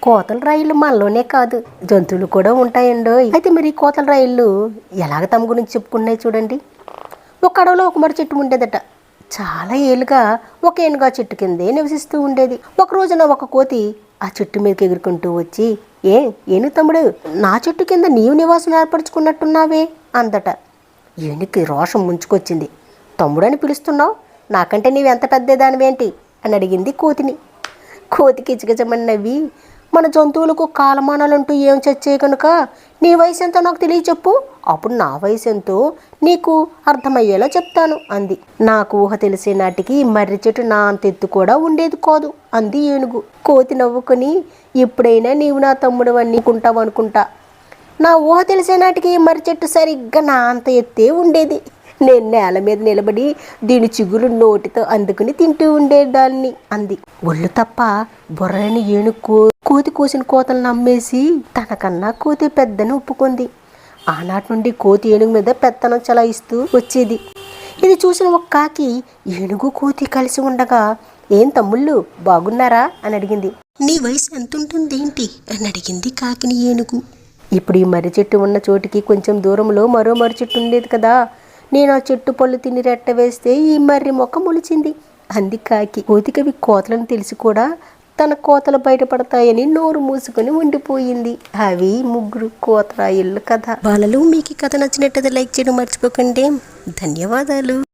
కోతల రైళ్ళు మనలోనే కాదు, జంతువులు కూడా ఉంటాయండో. అయితే మరి కోతల రైళ్ళు ఎలాగ తమ గురించి చెప్పుకున్నాయి చూడండి. ఒక అడవిలో ఒక మర్రి చెట్టు ఉండేదట. చాలా ఏళ్ళుగా ఒక ఏనుగు ఆ చెట్టు కిందే నివసిస్తూ ఉండేది. ఒక రోజున ఒక కోతి ఆ చెట్టు మీదకి ఎగురుకుంటూ వచ్చి, ఏనుగు తమ్ముడు, నా చెట్టు కింద నీవు నివాసం ఏర్పరచుకున్నట్టున్నావే అందట. ఏనుగుకి రోషం ముంచుకొచ్చింది. తమ్ముడని పిలుస్తున్నావు, నాకంటే నీవెంత పెద్దదానివేంటి అని అడిగింది కోతిని. కోతికి కిచకిచమని నవ్వి, మన జంతువులకు కాలమానాలంటూ ఏం చచ్చాయి కనుక నీ వయసు ఎంతో నాకు తెలియచెప్పు, అప్పుడు నా వయసు ఎంతో నీకు అర్థమయ్యేలా చెప్తాను అంది. నాకు ఊహ తెలిసే నాటికి మర్రి చెట్టు నా అంత ఎత్తు కూడా ఉండేది కాదు అంది ఏనుగు. కోతి నవ్వుకొని, ఎప్పుడైనా నీవు నా తమ్ముడు అనుకుంటావు అనుకుంటా. నా ఊహ తెలిసే నాటికి మర్రి చెట్టు సరిగ్గా నా అంత ఎత్తే ఉండేది. నేను నేల మీద నిలబడి దీని చిగురు నోటితో అందుకుని తింటూ ఉండేదాన్ని అంది. ఒళ్ళు తప్ప బుర్రని ఏనుగు కోతి కోసిన కోతలు నమ్మేసి తనకన్నా కోతి పెద్దని ఒప్పుకుంది. ఆనాటి నుండి కోతి ఏనుగు మీద పెత్తనం చలాయిస్తూ వచ్చేది. ఇది చూసిన ఒక కాకి ఏనుగు కోతి కలిసి ఉండగా, ఏం తమ్ముళ్ళు బాగున్నారా అని అడిగింది. నీ వయసు ఎంత ఉంటుంది ఏంటి అని అడిగింది కాకిని ఏనుగు. ఇప్పుడు ఈ మర్రి చెట్టు ఉన్న చోటికి కొంచెం దూరంలో మరో మర్రి చెట్టు ఉండేది కదా, నేను ఆ చెట్టు పళ్ళు తిని రెట్ట వేస్తే ఈ మర్రి మొక్క మొలిచింది అంది కాకి. కోతికవి కోతలను తెలిసి కూడా తన కోతలు బయటపడతాయని నోరు మూసుకొని ఉండిపోయింది. అవి ముగ్గురు కోతరాయిళ్ళ కథ. బాలలు మీకు ఈ కథ నచ్చినట్టయితే లైక్ చేయడం మర్చిపోకండి. ధన్యవాదాలు.